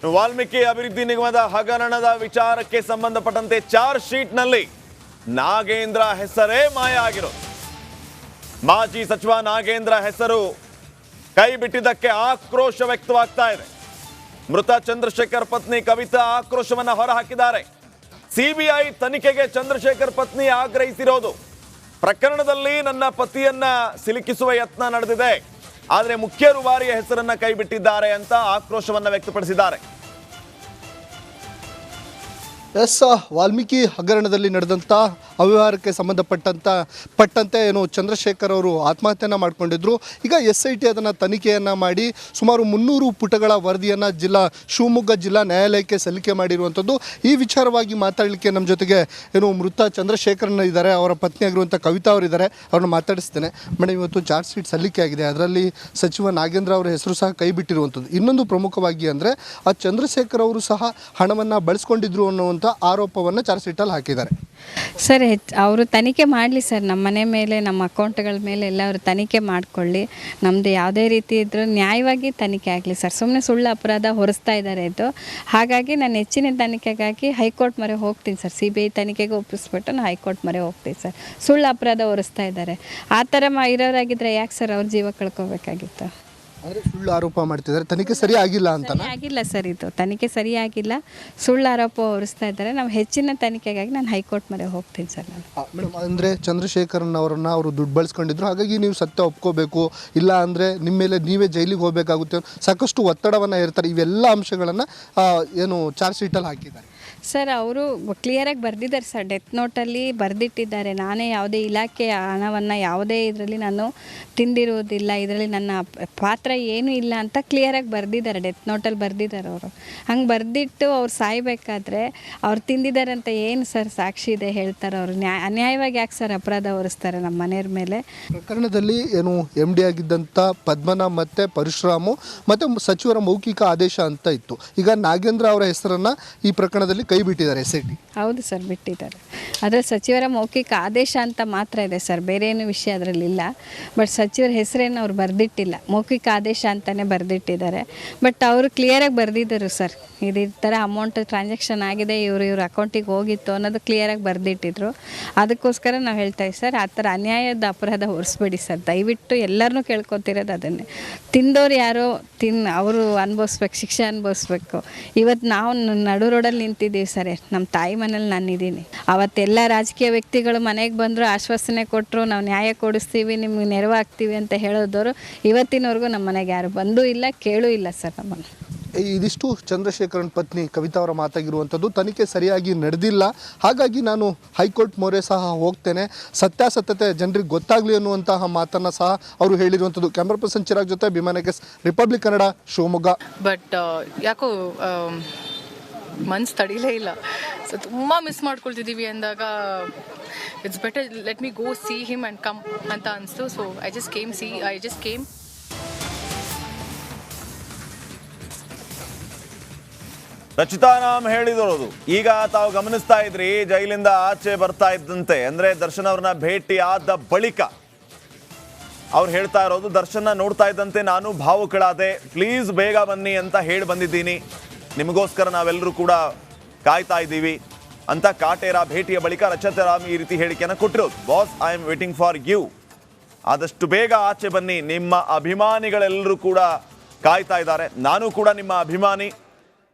ವಾಲ್ಮೀಕಿ ಅಭಿವೃದ್ಧಿ ನಿಗಮದ ಹಗರಣದ ವಿಚಾರಕ್ಕೆ ಸಂಬಂಧಪಟ್ಟಂತೆ ಚಾರ್ಜ್ ಶೀಟ್ ನಲ್ಲಿ ನಾಗೇಂದ್ರ ಹೆಸರೇ ಮಾಯ ಆಗಿರೋದು. ಮಾಜಿ ಸಚಿವ ನಾಗೇಂದ್ರ ಹೆಸರು ಕೈ ಬಿಟ್ಟಿದ್ದಕ್ಕೆ ಆಕ್ರೋಶ ವ್ಯಕ್ತವಾಗ್ತಾ ಇದೆ. ಮೃತ ಚಂದ್ರಶೇಖರ್ ಪತ್ನಿ ಕವಿತಾ ಆಕ್ರೋಶವನ್ನ ಹೊರಹಾಕಿದ್ದಾರೆ. ಸಿಬಿಐ ತನಿಖೆಗೆ ಚಂದ್ರಶೇಖರ್ ಪತ್ನಿ ಆಗ್ರಹಿಸಿರೋದು. ಪ್ರಕರಣದಲ್ಲಿ ನನ್ನ ಪತಿಯನ್ನ ಸಿಲುಕಿಸುವ ಯತ್ನ ನಡೆದಿದೆ, ಆದರೆ ಮುಖ್ಯ ರೂವಾರಿಯ ಹೆಸರನ್ನ ಕೈಬಿಟ್ಟಿದ್ದಾರೆ ಅಂತ ಆಕ್ರೋಶವನ್ನ ವ್ಯಕ್ತಪಡಿಸಿದ್ದಾರೆ. ವಾಲ್ಮೀಕಿ ಹಗರಣದಲ್ಲಿ ನಡೆದಂಥ ಅವ್ಯವಹಾರಕ್ಕೆ ಪಟ್ಟಂತೆ ಏನು ಚಂದ್ರಶೇಖರ್ ಅವರು ಆತ್ಮಹತ್ಯೆಯನ್ನು ಮಾಡಿಕೊಂಡಿದ್ರು. ಈಗ SIT ಅದನ್ನು ತನಿಖೆಯನ್ನು ಮಾಡಿ ಸುಮಾರು 300 ಪುಟಗಳ ವರದಿಯನ್ನು ಶಿವಮೊಗ್ಗ ಜಿಲ್ಲಾ ನ್ಯಾಯಾಲಯಕ್ಕೆ ಸಲ್ಲಿಕೆ ಮಾಡಿರುವಂಥದ್ದು. ಈ ವಿಚಾರವಾಗಿ ಮಾತಾಡಲಿಕ್ಕೆ ನಮ್ಮ ಜೊತೆಗೆ ಏನು ಮೃತ ಚಂದ್ರಶೇಖರನ್ ಇದ್ದಾರೆ, ಅವರ ಪತ್ನಿಯಾಗಿರುವಂಥ ಕವಿತಾ ಅವರಿದ್ದಾರೆ. ಅವ್ರನ್ನ ಮಾತಾಡಿಸ್ತೇನೆ. ಮೇಡಮ್, ಇವತ್ತು ಚಾರ್ಜ್ ಶೀಟ್ ಸಲ್ಲಿಕೆ ಆಗಿದೆ, ಅದರಲ್ಲಿ ಸಚಿವ ನಾಗೇಂದ್ರ ಅವರ ಹೆಸರು ಸಹ ಕೈ ಬಿಟ್ಟಿರುವಂಥದ್ದು. ಇನ್ನೊಂದು ಪ್ರಮುಖವಾಗಿ ಅಂದರೆ ಆ ಚಂದ್ರಶೇಖರ್ ಅವರು ಸಹ ಹಣವನ್ನು ಬಳಸ್ಕೊಂಡಿದ್ರು ಅನ್ನುವಂಥ ಆರೋಪವನ್ನು ಚಾರ್ಜ್ ಶೀಟಲ್ಲಿ ಹಾಕಿದ್ದಾರೆ. ಸರ್, ಅವರು ತನಿಖೆ ಮಾಡಲಿ ಸರ್. ನಮ್ಮ ಮನೆ ಮೇಲೆ, ನಮ್ಮ ಅಕೌಂಟ್ಗಳ ಮೇಲೆ ಎಲ್ಲ ಅವರು ತನಿಖೆ ಮಾಡಿಕೊಳ್ಳಿ. ನಮ್ಮದು ಯಾವುದೇ ರೀತಿ ಇದ್ದರೂ ನ್ಯಾಯವಾಗಿ ತನಿಖೆ ಆಗಲಿ ಸರ್. ಸುಮ್ಮನೆ ಸುಳ್ಳು ಅಪರಾಧ ಹೊರಿಸ್ತಾ ಇದ್ದಾರೆ ಇದು. ಹಾಗಾಗಿ ನಾನು ಹೆಚ್ಚಿನ ತನಿಖೆಗಾಗಿ ಹೈಕೋರ್ಟ್ ಮೊರೆ ಹೋಗ್ತೀನಿ ಸರ್. CBI ತನಿಖೆಗೆ ಒಪ್ಪಿಸ್ಬಿಟ್ಟು ನಾನು ಹೈಕೋರ್ಟ್ ಮೊರೆ ಹೋಗ್ತೀನಿ ಸರ್. ಸುಳ್ಳು ಅಪರಾಧ ಹೊರಿಸ್ತಾ ಇದ್ದಾರೆ. ಆ ಥರ ಇರೋರಾಗಿದ್ದರೆ ಯಾಕೆ ಸರ್ ಅವ್ರ ಜೀವ ಕಳ್ಕೊಬೇಕಾಗಿತ್ತು? ಅಂದರೆ ಸುಳ್ಳು ಆರೋಪ ಮಾಡ್ತಿದ್ದಾರೆ, ತನಿಖೆ ಸರಿ ಆಗಿಲ್ಲ ಅಂತ. ಆಗಿಲ್ಲ ಸರ್, ಇದು ತನಿಖೆ ಸರಿಯಾಗಿಲ್ಲ, ಸುಳ್ಳು ಆರೋಪ ಹೊರಿಸ್ತಾ ಇದ್ದಾರೆ. ನಾವು ಹೆಚ್ಚಿನ ತನಿಖೆಗಾಗಿ ನಾನು ಹೈಕೋರ್ಟ್ ಮೊರೆ ಹೋಗ್ತೀನಿ ಸರ್. ನಾನು ಮೇಡಮ್, ಅಂದರೆ ಚಂದ್ರಶೇಖರನ್ ಅವರನ್ನು ಅವರು ದುಡ್ಡು ಬಳಸ್ಕೊಂಡಿದ್ರು, ಹಾಗಾಗಿ ನೀವು ಸತ್ಯ ಒಪ್ಕೋಬೇಕು, ಇಲ್ಲ ಅಂದರೆ ನಿಮ್ಮ ಮೇಲೆ ನೀವೇ ಜೈಲಿಗೆ ಹೋಗಬೇಕಾಗುತ್ತೆ, ಸಾಕಷ್ಟು ಒತ್ತಡವನ್ನು ಇರ್ತಾರೆ. ಇವೆಲ್ಲ ಅಂಶಗಳನ್ನು ಏನು ಚಾರ್ಜ್ ಶೀಟಲ್ಲಿ ಹಾಕಿದ್ದಾರೆ ಸರ್. ಅವರು ಕ್ಲಿಯರಾಗಿ ಬರೆದಿದ್ದಾರೆ ಸರ್, ಡೆತ್ ನೋಟಲ್ಲಿ ಬರೆದಿಟ್ಟಿದ್ದಾರೆ. ನಾನೇ ಯಾವುದೇ ಇಲಾಖೆಯ ಹಣವನ್ನು ಯಾವುದೇ ಇದರಲ್ಲಿ ನಾನು ತಿಂದಿರುವುದಿಲ್ಲ, ಇದರಲ್ಲಿ ನನ್ನ ಪಾತ್ರ ಏನೂ ಇಲ್ಲ ಅಂತ ಕ್ಲಿಯರಾಗಿ ಬರೆದಿದ್ದಾರೆ. ಡೆತ್ ನೋಟಲ್ಲಿ ಬರೆದಿದ್ದಾರೆ ಅವರು. ಹಂಗೆ ಬರೆದಿಟ್ಟು ಅವ್ರು ಸಾಯಬೇಕಾದ್ರೆ ಅವ್ರು ತಿಂದಿದ್ದಾರೆ ಅಂತ ಏನು ಸರ್ ಸಾಕ್ಷಿ ಇದೆ ಹೇಳ್ತಾರೆ? ಅವರು ಅನ್ಯಾಯವಾಗಿ ಯಾಕೆ ಸರ್ ಅಪರಾಧ ಹೊರಿಸ್ತಾರೆ ನಮ್ಮ ಮನೆಯವ್ರ ಮೇಲೆ? ಪ್ರಕರಣದಲ್ಲಿ ಏನು MD ಆಗಿದ್ದಂಥ ಪದ್ಮನಾಭ್ ಮತ್ತು ಪರಶುರಾಮು ಮತ್ತು ಸಚಿವರ ಮೌಖಿಕ ಆದೇಶ ಅಂತ ಇತ್ತು. ಈಗ ನಾಗೇಂದ್ರ ಅವರ ಹೆಸರನ್ನು ಈ ಪ್ರಕರಣದಲ್ಲಿ ಕೈ ಬಿಟ್ಟಿದ್ದಾರೆ SIT. ಹೌದು ಸರ್, ಬಿಟ್ಟಿದ್ದಾರೆ. ಅದರಲ್ಲಿ ಸಚಿವರ ಮೌಖಿಕ ಆದೇಶ ಅಂತ ಮಾತ್ರ ಇದೆ ಸರ್, ಬೇರೆ ಏನು ವಿಷಯ ಅದರಲ್ಲಿ ಇಲ್ಲ. ಬಟ್ ಸಚಿವರ ಹೆಸರೇನು ಅವ್ರು ಬರೆದಿಟ್ಟಿಲ್ಲ, ಮೌಖಿಕ ಆದೇಶ ಅಂತಲೇ ಬರೆದಿಟ್ಟಿದ್ದಾರೆ. ಬಟ್ ಅವರು ಕ್ಲಿಯರಾಗಿ ಬರೆದಿದ್ದರು ಸರ್, ಈ ಥರ ಅಮೌಂಟ್ ಟ್ರಾನ್ಸಾಕ್ಷನ್ ಆಗಿದೆ, ಇವ್ರ ಅಕೌಂಟಿಗೆ ಹೋಗಿತ್ತು ಅನ್ನೋದು ಕ್ಲಿಯರಾಗಿ ಬರೆದಿಟ್ಟಿದ್ರು. ಅದಕ್ಕೋಸ್ಕರ ನಾವು ಹೇಳ್ತಾ ಇದ್ದೀವಿ ಸರ್, ಆ ಥರ ಅನ್ಯಾಯದ ಅಪರಾಧ ಹೊರಿಸ್ಬೇಡಿ ಸರ್. ದಯವಿಟ್ಟು ಎಲ್ಲರನ್ನೂ ಕೇಳ್ಕೊತಿರೋದು ಅದನ್ನೇ. ತಿಂದವ್ರು ಯಾರೋ ಅವರು ಅನುಭವಿಸ್ಬೇಕು, ಶಿಕ್ಷೆ ಅನುಭವಿಸ್ಬೇಕು. ಇವತ್ತು ನಾವು ನಡು ರೋಡಲ್ಲಿ ನಿಂತಿದ್ದೀವಿ ಸರ್, ನಮ್ಮ ತಾಯಿ ಮನೇಲಿ ನಾನು ಇದ್ದೀನಿ. ಅವತ್ತೆಲ್ಲ ರಾಜಕೀಯ ವ್ಯಕ್ತಿಗಳು ಮನೆಗೆ ಬಂದರು, ಆಶ್ವಾಸನೆ ಕೊಟ್ಟರು, ನಾವು ನ್ಯಾಯ ಕೊಡಿಸ್ತೀವಿ, ನಿಮ್ಗೆ ನೆರವಾಗ್ತೀವಿ ಅಂತ ಹೇಳೋದವರು ಇವತ್ತಿನವರೆಗೂ ನಮ್ಮ ಮನೆಗೆ ಯಾರು ಬಂದೂ ಇಲ್ಲ, ಕೇಳೂ ಇಲ್ಲ ಸರ್ ನಮ್ಮನ್ನು. ಇದಿಷ್ಟು ಚಂದ್ರಶೇಖರನ್ ಪತ್ನಿ ಕವಿತಾ ಅವರ ಮಾತಾಗಿರುವಂಥದ್ದು. ತನಿಖೆ ಸರಿಯಾಗಿ ನಡೆದಿಲ್ಲ, ಹಾಗಾಗಿ ನಾನು ಹೈಕೋರ್ಟ್ ಮೊರೆ ಸಹ ಹೋಗ್ತೇನೆ, ಸತ್ಯಾಸತ್ಯತೆ ಜನರಿಗೆ ಗೊತ್ತಾಗಲಿ ಅನ್ನುವಂತಹ ಮಾತನ್ನು ಸಹ ಅವರು ಹೇಳಿರುವಂಥದ್ದು. ಕ್ಯಾಮ್ರಾ ಪರ್ಸನ್ ಚಿರಾಗ್ ಜೊತೆ ಬಿಮಾನಕ್ಕೆ ರಿಪಬ್ಲಿಕ್ ಕನ್ನಡ, ಶಿವಮೊಗ್ಗ. ಬಟ್ ಯಾಕೋ ಮನ್ಸು ತಡಿಲೇ ಇಲ್ಲ. ಸೊ ತುಂಬ ಮಿಸ್ ಮಾಡ್ಕೊಳ್ತಿದ್ದೀವಿ ಅಂದಾಗ it's better let me go see him and come ಅಂತ ಅನಿಸ್ತು. So I just came. Rachita ನಾಮ್ ಹೇಳಿದರೋದು. ಈಗ ತಾವು ಗಮನಿಸ್ತಾ ಇದ್ರಿ, ಜೈಲಿಂದ ಆಚೆ ಬರ್ತಾ ಇದ್ದಂತೆ, ಅಂದ್ರೆ ದರ್ಶನ್ ಅವ್ರನ್ನ ಭೇಟಿ ಆದ ಬಳಿಕ ಅವ್ರು ಹೇಳ್ತಾ ಇರೋದು, ದರ್ಶನ ನೋಡ್ತಾ ಇದ್ದಂತೆ ನಾನು ಭಾವುಕಳಾದೆ, ಪ್ಲೀಸ್ ಬೇಗ ಬನ್ನಿ ಅಂತ ಹೇಳಿ ಬಂದಿದ್ದೀನಿ, ನಿಮಗೋಸ್ಕರ ನಾವೆಲ್ಲರೂ ಕೂಡ ಕಾಯ್ತಾ ಇದ್ದೀವಿ ಅಂತ. ಕಾಟೇರ ಭೇಟಿಯ ಬಳಿಕ ರಚಿತಾ ರಾಮ್ ಈ ರೀತಿ ಹೇಳಿಕೆಯನ್ನು ಕೊಟ್ಟಿರೋದು. Boss, I am waiting for you, ಆದಷ್ಟು ಬೇಗ ಆಚೆ ಬನ್ನಿ, ನಿಮ್ಮ ಅಭಿಮಾನಿಗಳೆಲ್ಲರೂ ಕೂಡ ಕಾಯ್ತಾ ಇದ್ದಾರೆ, ನಾನು ಕೂಡ ನಿಮ್ಮ ಅಭಿಮಾನಿ,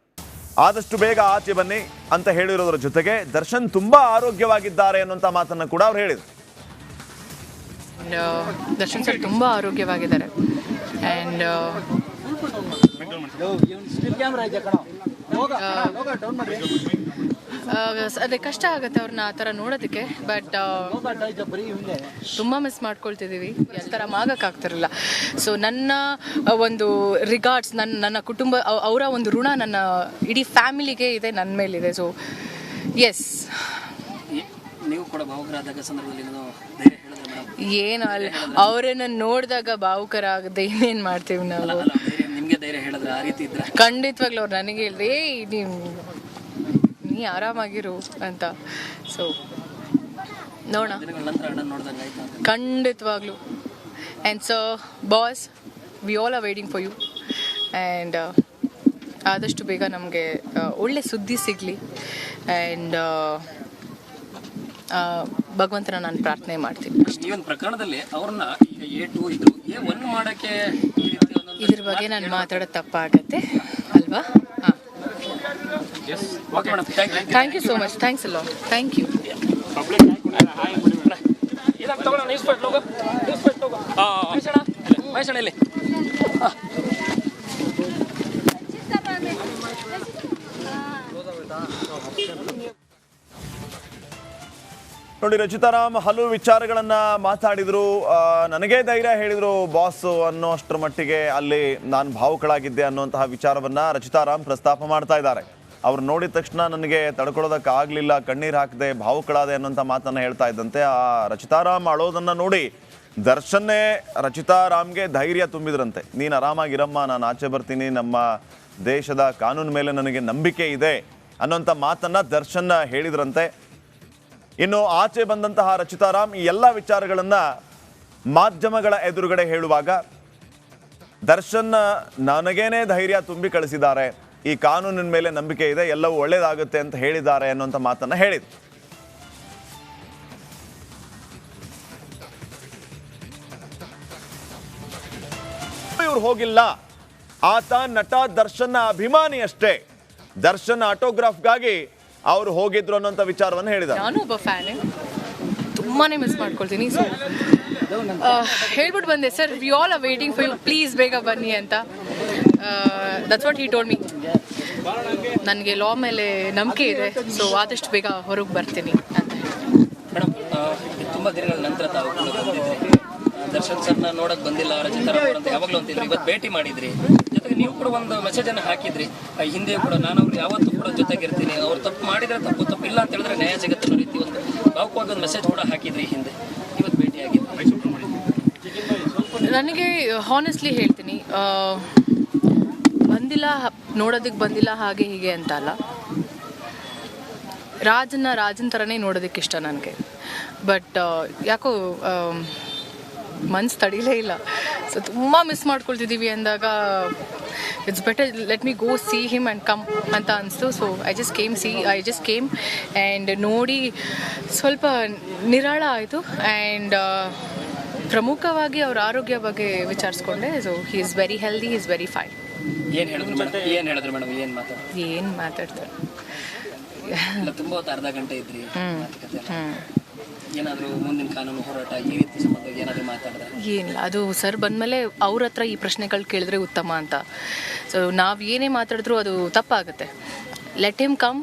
ಆದಷ್ಟು ಬೇಗ ಆಚೆ ಬನ್ನಿ ಅಂತ ಹೇಳಿರೋದ್ರ ಜೊತೆಗೆ ದರ್ಶನ್ ತುಂಬಾ ಆರೋಗ್ಯವಾಗಿದ್ದಾರೆ ಅನ್ನುವಂಥ ಮಾತನ್ನ ಕೂಡ ಅವ್ರು ಹೇಳಿದ್ರು. ದರ್ಶನ್ ಸರ್ ತುಂಬ ಆರೋಗ್ಯವಾಗಿದ್ದಾರೆ. ಆ್ಯಂಡ್ ಅದೇ ಕಷ್ಟ ಆಗುತ್ತೆ ಅವ್ರನ್ನ ಆ ಥರ ನೋಡೋದಕ್ಕೆ. ಬಟ್ ತುಂಬ ಮಿಸ್ ಮಾಡ್ಕೊಳ್ತಿದ್ದೀವಿ, ಯಾವ ಥರ ಆಗಕ್ಕಾಗ್ತಿರಲಿಲ್ಲ. ಸೊ ನನ್ನ ಒಂದು ರಿಗಾರ್ಡ್ಸ್, ನನ್ನ ಕುಟುಂಬ, ಅವರ ಒಂದು ಋಣ ನನ್ನ ಇಡೀ ಫ್ಯಾಮಿಲಿಗೆ ಇದೆ, ನನ್ನ ಮೇಲಿದೆ. ಸೊ ಎಸ್, ನೀವು ಕೂಡ ಭಾವುಕರಾದಾಗ ಸಂದರ್ಭದಲ್ಲಿ ಏನು ಅಲ್ಲ, ಅವರನ್ನ ನೋಡಿದಾಗ ಭಾವುಕರಾಗದೆ ಇನ್ನೇನು ಮಾಡ್ತೀವಿ ನಾವು? ನಿಮಗೆ ಧೈರ್ಯ ಹೇಳಿದ್ರೆ ಆ ರೀತಿ ಇದ್ರೆ ಖಂಡಿತವಾಗ್ಲೂ ಅವ್ರು ನನಗೆ ಹೇಳಿದ್ರೆ, ನೀ ಆರಾಮಾಗಿರು ಅಂತ. ಸೊ ನೋಡೋಣ, ಖಂಡಿತವಾಗ್ಲೂ. And so boss, we all are waiting for you, and ಆದಷ್ಟು ಬೇಗ ನಮಗೆ ಒಳ್ಳೆ ಸುದ್ದಿ ಸಿಗಲಿ ಆ್ಯಂಡ್ ಭಗವಂತನ ನಾನು ಪ್ರಾರ್ಥನೆ ಮಾಡ್ತೀನಿ. ಈ ಒಂದು ಪ್ರಕರಣದಲ್ಲಿ ಅವ್ರನ್ನ ಈಗ A2 ಇದ್ರು A1 ಮಾಡಕ್ಕೆ ಇದ್ರ ಬಗ್ಗೆ ನಾನು ಮಾತಾಡೋದು ತಪ್ಪಾಗತ್ತೆ ಅಲ್ವಾ? ಹಾಂ, okay madam, thank you so much, thanks ಅಲ್ಲ, ಥ್ಯಾಂಕ್ ಯು. ಮಹೇಶಣ್ಣ ನೋಡಿ, ರಚಿತಾರಾಮ್ ಹಲವು ವಿಚಾರಗಳನ್ನ ಮಾತಾಡಿದ್ರು. ನನಗೇ ಧೈರ್ಯ ಹೇಳಿದ್ರು ಬಾಸ್ ಅನ್ನೋಷ್ಟರ ಮಟ್ಟಿಗೆ ಅಲ್ಲಿ ನಾನು ಭಾವುಕಳಾಗಿದ್ದೆ ಅನ್ನುವಂತಹ ವಿಚಾರವನ್ನ ರಚಿತಾರಾಮ್ ಪ್ರಸ್ತಾಪ ಮಾಡ್ತಾ ಇದ್ದಾರೆ. ಅವ್ರು ನೋಡಿದ ತಕ್ಷಣ ನನಗೆ ತಡ್ಕೊಳ್ಳೋದಕ್ಕಾಗಲಿಲ್ಲ, ಕಣ್ಣೀರು ಹಾಕದೆ ಭಾವುಕಳಾದೆ ಅನ್ನೋಂಥ ಮಾತನ್ನು ಹೇಳ್ತಾ ಇದ್ದಂತೆ ಆ ರಚಿತಾರಾಮ್ ಅಳೋದನ್ನು ನೋಡಿ ದರ್ಶನ್ನೇ ರಚಿತಾರಾಮ್ಗೆ ಧೈರ್ಯ ತುಂಬಿದ್ರಂತೆ. ನೀನು ಆರಾಮಾಗಿರಮ್ಮ, ನಾನು ಆಚೆ ಬರ್ತೀನಿ, ನಮ್ಮ ದೇಶದ ಕಾನೂನು ಮೇಲೆ ನನಗೆ ನಂಬಿಕೆ ಇದೆ ಅನ್ನೋಂಥ ಮಾತನ್ನು ದರ್ಶನ್ ಹೇಳಿದ್ರಂತೆ. ಇನ್ನು ಆಚೆ ಬಂದಂತಹ ರಚಿತಾರಾಮ್ ಈ ಎಲ್ಲ ವಿಚಾರಗಳನ್ನು ಮಾಧ್ಯಮಗಳ ಎದುರುಗಡೆ ಹೇಳುವಾಗ ದರ್ಶನ್ ನನಗೇನೆ ಧೈರ್ಯ ತುಂಬಿ ಕಳಿಸಿದ್ದಾರೆ, ಈ ಕಾನೂನಿನ ಮೇಲೆ ನಂಬಿಕೆ ಇದೆ, ಎಲ್ಲವೂ ಒಳ್ಳೇದಾಗುತ್ತೆ ಅಂತ ಹೇಳಿದ್ದಾರೆ ಅನ್ನುವಂಥ ಮಾತನ್ನು ಹೇಳಿದ್ರು. ಇವ್ರು ಹೋಗಿಲ್ಲ, ಆತ ನಟ ದರ್ಶನ್ನ ಅಭಿಮಾನಿ ಅಷ್ಟೇ, ದರ್ಶನ್ ಆಟೋಗ್ರಾಫ್ಗಾಗಿ ಅವರು ಹೋಗಿದ್ರು ಅನ್ನೋಂಥ ವಿಚಾರವನ್ನು ಹೇಳಿದ್ದಾರೆ. ನಾನು ಒಬ್ಬ ಫ್ಯಾನ್, ತುಂಬಾ ಮಿಸ್ ಮಾಡ್ಕೊಳ್ತೀನಿ. ಸೊ ಹೇಳ್ಬಿಟ್ಟು ಬಂದೆ, sir we all are waiting for you, please ಬೇಗ ಬನ್ನಿ ಅಂತ. That's what he told me. ನನಗೆ ಲಾ ಮೇಲೆ ನಂಬಿಕೆ ಇದೆ, ಸೊ ಆದಷ್ಟು ಬೇಗ ಹೊರಗೆ ಬರ್ತೀನಿ ಅಂತ ಹೇಳಿ. ಮೇಡಮ್, ತುಂಬ ದಿನಗಳ ನಂತರ ತಾವು ಬಂದಿದ್ರಿ, ದರ್ಶನ್ ಸರ್ನ ನೋಡಕ್ ಬಂದಿಲ್ಲ ರಚಿತಾರಾಮ್ ಅಂತ ಯಾವಾಗಲೂ ಅಂತಿದ್ರಿ, ಇವತ್ತು ಭೇಟಿ ಮಾಡಿದ್ರಿ, ಜೊತೆಗೆ ನೀವು ಕೂಡ ಒಂದು ಮೆಸೇಜ್ ಅನ್ನು ಹಾಕಿದ್ರಿ, ಹಿಂದೆ ಕೂಡ ನಾನು ಅವ್ರು ಯಾವತ್ತೂ ಕೂಡ ಜೊತೆಗಿರ್ತೀನಿ, ಅವ್ರು ತಪ್ಪು ಮಾಡಿದ್ರೆ ತಪ್ಪು ಇಲ್ಲ ಅಂತ ಹೇಳಿದ್ರೆ ನ್ಯಾಯ ಜಗತ್ತಿನ ರೀತಿ ಒಂದು ಭಾವುಕವಾದ ಒಂದು ಮೆಸೇಜ್ ಕೂಡ ಹಾಕಿದ್ರಿ ಹಿಂದೆ, ಇವತ್ತು ಭೇಟಿ ಆಗಿದ್ರಿ. ನನಗೆ ಹಾನೆಸ್ಟ್ಲಿ ಹೇಳ್ತೀನಿ, ಬಂದಿಲ್ಲ, ನೋಡೋದಕ್ಕೆ ಬಂದಿಲ್ಲ ಹಾಗೆ ಹೀಗೆ ಅಂತ ಅಲ್ಲ, ರಾಜನ ಥರನೇ ನೋಡೋದಕ್ಕೆ ಇಷ್ಟ ನನಗೆ. ಬಟ್ ಯಾಕೋ ಮನ್ಸು ತಡೀಲೇ ಇಲ್ಲ. ಸೊ ತುಂಬ ಮಿಸ್ ಮಾಡ್ಕೊಳ್ತಿದ್ದೀವಿ ಅಂದಾಗ it's better let me go see him and come ಅಂತ ಅನಿಸ್ತು. So I just came and ನೋಡಿ ಸ್ವಲ್ಪ ನಿರಾಳ ಆಯಿತು. ಆ್ಯಂಡ್ ಪ್ರಮುಖವಾಗಿ ಅವ್ರ ಆರೋಗ್ಯ ಬಗ್ಗೆ ವಿಚಾರಿಸ್ಕೊಂಡೆ. So he is very healthy, he is very fine. ಏನು ಹೇಳಿದ್ರು ಮೇಡಮ್? ಏನು ಮಾತಾಡ್ತಾರೆ? ತುಂಬ ಹೊತ್ತು ಅರ್ಧ ಗಂಟೆ ಇದ್ರಿ, ಏನಾದರೂ ಮುಂದಿನ ಕಾನೂನು ಹೋರಾಟ ಈ ರೀತಿ ಸಂಬಂಧ ಏನಾದರೂ ಮಾತಾಡಿದ್ರೆ? ಏನಿಲ್ಲ, ಅದು ಸರ್ ಬಂದಮೇಲೆ ಅವ್ರ ಹತ್ರ ಈ ಪ್ರಶ್ನೆಗಳು ಕೇಳಿದ್ರೆ ಉತ್ತಮ ಅಂತ. ಸೊ ನಾವು ಏನೇ ಮಾತಾಡಿದ್ರೂ ಅದು ತಪ್ಪಾಗುತ್ತೆ. Let him come.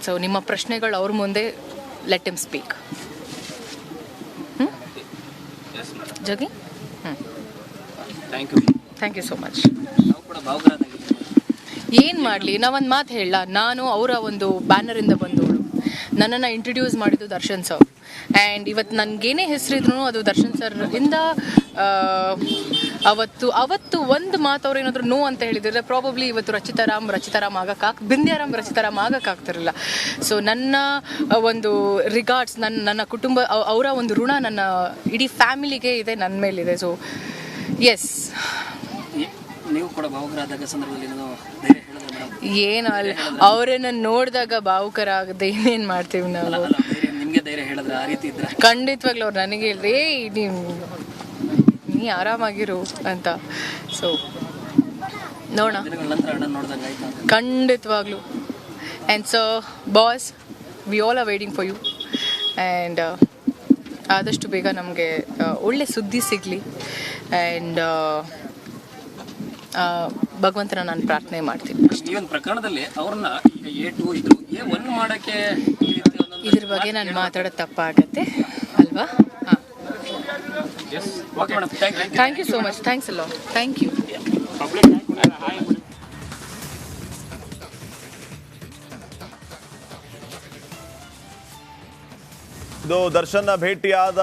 ಸೊ ನಿಮ್ಮ ಪ್ರಶ್ನೆಗಳು ಅವ್ರ ಮುಂದೆ let him speak. Jaggi, thank you so much. ನಾವು ಕೂಡ ಭಾವುಕರಾದಾಗಿದ್ದೀವಿ. ಏನು ಮಾಡಲಿ, ನಾವೊಂದು ಮಾತು ಹೇಳಲ್ಲ, ನಾನು ಅವರ ಒಂದು ಬ್ಯಾನರಿಂದ ಬಂದವಳು, ನನ್ನನ್ನು ಇಂಟ್ರಡ್ಯೂಸ್ ಮಾಡಿದ್ದು ದರ್ಶನ್ ಸರ್. ಆ್ಯಂಡ್ ಇವತ್ತು ನನಗೇನೇ ಹೆಸರಿದ್ರು ಅದು ದರ್ಶನ್ ಸರ್ ಇಂದ. ಅವತ್ತು ಒಂದು ಮಾತು ಅವ್ರು ಏನಾದರೂ ನೋ ಅಂತ ಹೇಳಿದರೆ ಪ್ರಾಬಬ್ಲಿ ಇವತ್ತು ರಚಿತಾರಾಮ್ ರಚಿತಾರಾಮ್ ಆಗಕ್ಕಾಗ್ತಿರಲಿಲ್ಲ. ಸೊ ನನ್ನ ಒಂದು ರಿಗಾರ್ಡ್ಸ್, ನನ್ನ ಕುಟುಂಬ, ಅವರ ಒಂದು ಋಣ ನನ್ನ ಇಡೀ ಫ್ಯಾಮಿಲಿಗೆ ಇದೆ, ನನ್ನ ಮೇಲಿದೆ. ಸೊ ಎಸ್, ನೀವು ಕೂಡ ಭಾವುಕರಾದಾಗ ಸಂದರ್ಭದಲ್ಲಿ ಧೈರ್ಯ ಹೇಳಿದ್ರೆ ಮೇಡಮ್? ಏನು ಅಲ್ಲ, ಅವರನ್ನು ನೋಡಿದಾಗ ಭಾವುಕರಾಗದೆ ಇನ್ನೇನು ಮಾಡ್ತೀವಿ ನಾವು? ನಿಮಗೆ ಧೈರ್ಯ ಹೇಳಿದ್ರೆ ಆ ರೀತಿ ಇದ್ರೆ? ಖಂಡಿತವಾಗ್ಲೂ ಅವ್ರು ನನಗೆ ಹೇಳ್ರಿ, ನೀ ಆರಾಮಾಗಿರು ಅಂತ. ಸೊ ನೋಡೋಣ, ಖಂಡಿತವಾಗ್ಲೂ. And so boss, we all are waiting for you. And ಆದಷ್ಟು ಬೇಗ ನಮಗೆ ಒಳ್ಳೆ ಸುದ್ದಿ ಸಿಗಲಿ. ಆ್ಯಂಡ್ ಭಗವಂತನ ನಾನು ಪ್ರಾರ್ಥನೆ ಮಾಡ್ತೀನಿ. ಈ ಒಂದು ಪ್ರಕರಣದಲ್ಲಿ ಅವ್ರನ್ನ ಈಗ A2 ಇದ್ರು A1 ಮಾಡಕ್ಕೆ ಇದ್ರ ಬಗ್ಗೆ ನಾನು ಮಾತಾಡೋದು ತಪ್ಪಾಗತ್ತೆ ಅಲ್ವಾ? ಹಾಂ, thank you so much, thanks ಅಲ್ಲ, ಥ್ಯಾಂಕ್ ಯು. ಇದು ದರ್ಶನ್ನ ಭೇಟಿಯಾದ